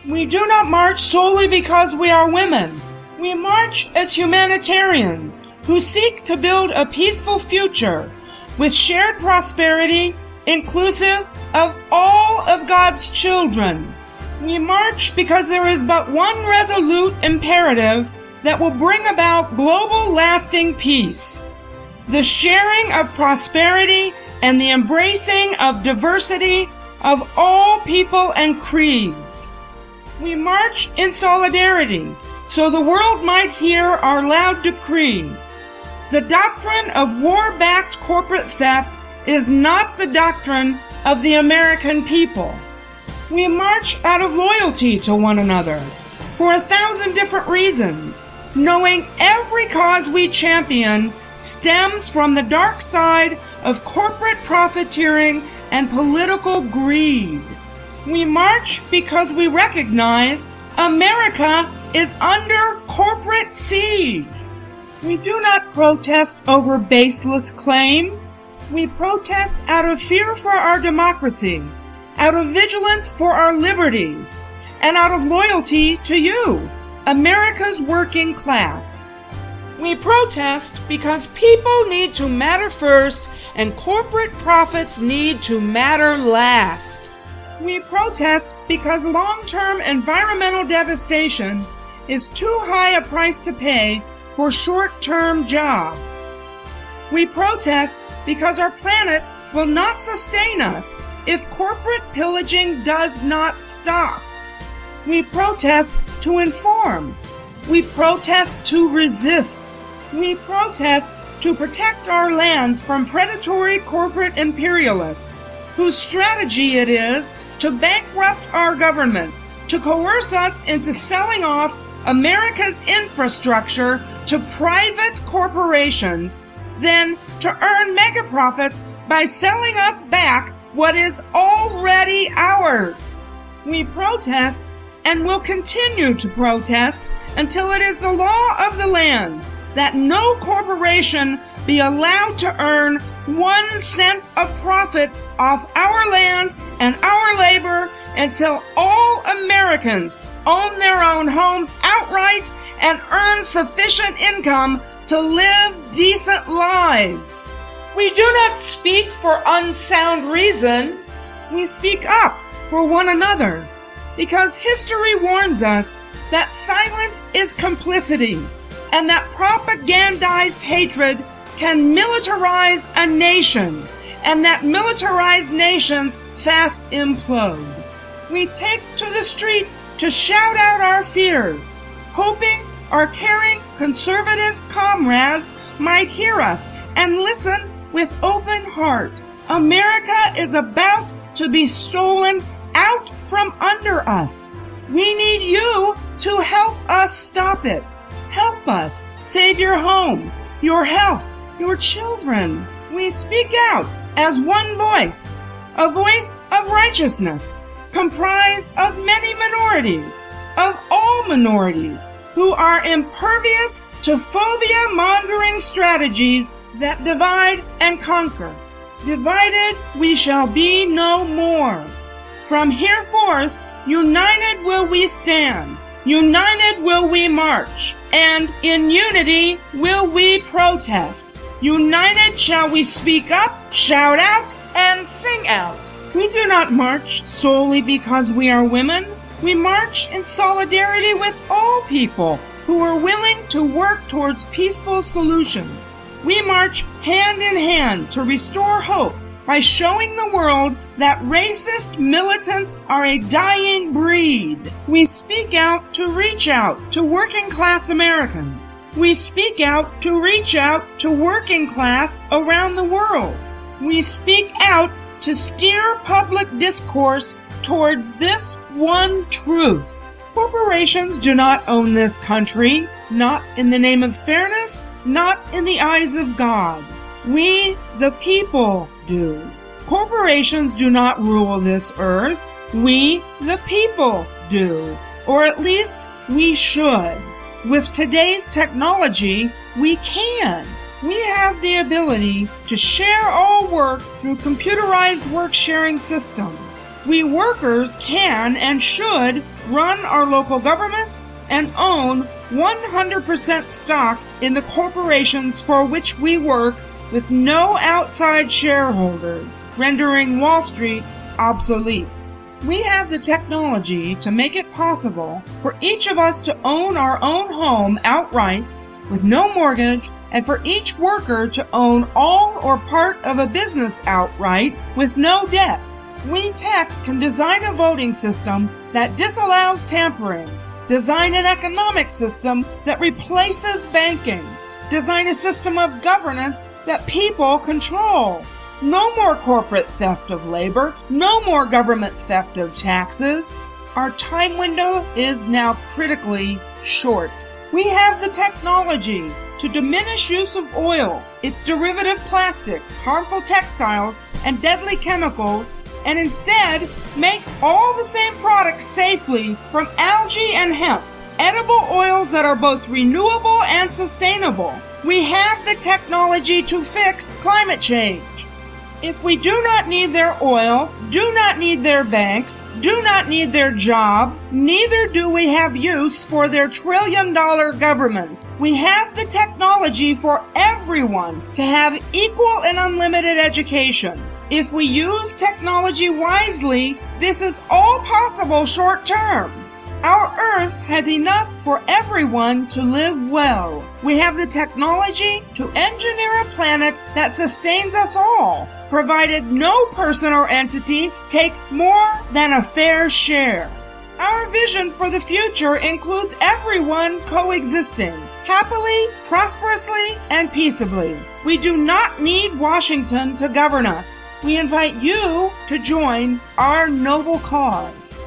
We do not march solely because we are women. We march as humanitarians who seek to build a peaceful future with shared prosperity inclusive of all of God's children. We march because there is but one resolute imperative that will bring about global lasting peace: the sharing of prosperity and the embracing of diversity of all people and creeds. We march in solidarity so the world might hear our loud decree. The doctrine of war-backed corporate theft is not the doctrine of the American people. We march out of loyalty to one another for 1,000 different reasons, knowing every cause we champion stems from the dark side of corporate profiteering and political greed. We march because we recognize America is under corporate siege. We do not protest over baseless claims. We protest out of fear for our democracy, out of vigilance for our liberties, and out of loyalty to you, America's working class. We protest because people need to matter first and corporate profits need to matter last. We protest because long-term environmental devastation is too high a price to pay for short-term jobs. We protest because our planet will not sustain us if corporate pillaging does not stop. We protest to inform. We protest to resist. We protest to protect our lands from predatory corporate imperialists whose strategy it is to bankrupt our government, to coerce us into selling off America's infrastructure to private corporations, then to earn mega profits by selling us back what is already ours. We protest and will continue to protest until it is the law of the land that no corporation be allowed to earn 1 cent of profit off our land and our labor until all Americans own their own homes outright and earn sufficient income to live decent lives. We do not speak for unsound reason. We speak up for one another, because history warns us that silence is complicity, and that propagandized hatred can militarize a nation, and that militarized nations fast implode. We take to the streets to shout out our fears, hoping our caring conservative comrades might hear us and listen with open hearts. America is about to be stolen out from under us. We need you to help us stop it. Help us save your home, your health, your children. We speak out as one voice, a voice of righteousness, comprised of many minorities, of all minorities, who are impervious to phobia-mongering strategies that divide and conquer. Divided we shall be no more. From hereforth, united will we stand, united will we march, and in unity will we protest. United shall we speak up, shout out, and sing out. We do not march solely because we are women. We march in solidarity with all people who are willing to work towards peaceful solutions. We march hand in hand to restore hope by showing the world that racist militants are a dying breed. We speak out to reach out to working class Americans. We speak out to reach out to working class around the world. We speak out to steer public discourse towards this one truth. Corporations do not own this country, not in the name of fairness, not in the eyes of God. We, the people, do. Corporations do not rule this earth. We, the people, do. Or at least we should. With today's technology, we can. We have the ability to share all work through computerized work-sharing systems. We workers can and should run our local governments and own 100% stock in the corporations for which we work with no outside shareholders, rendering Wall Street obsolete. We have the technology to make it possible for each of us to own our own home outright with no mortgage, and for each worker to own all or part of a business outright with no debt. We techs can design a voting system that disallows tampering, design an economic system that replaces banking, design a system of governance that people control. No more corporate theft of labor, no more government theft of taxes. Our time window is now critically short. We have the technology to diminish use of oil, its derivative plastics, harmful textiles, and deadly chemicals, and instead make all the same products safely from algae and hemp, edible oils that are both renewable and sustainable. We have the technology to fix climate change. If we do not need their oil, do not need their banks, do not need their jobs, neither do we have use for their trillion-dollar government. We have the technology for everyone to have equal and unlimited education. If we use technology wisely, this is all possible short-term. Our Earth has enough for everyone to live well. We have the technology to engineer a planet that sustains us all, provided no person or entity takes more than a fair share. Our vision for the future includes everyone coexisting, happily, prosperously, and peaceably. We do not need Washington to govern us. We invite you to join our noble cause.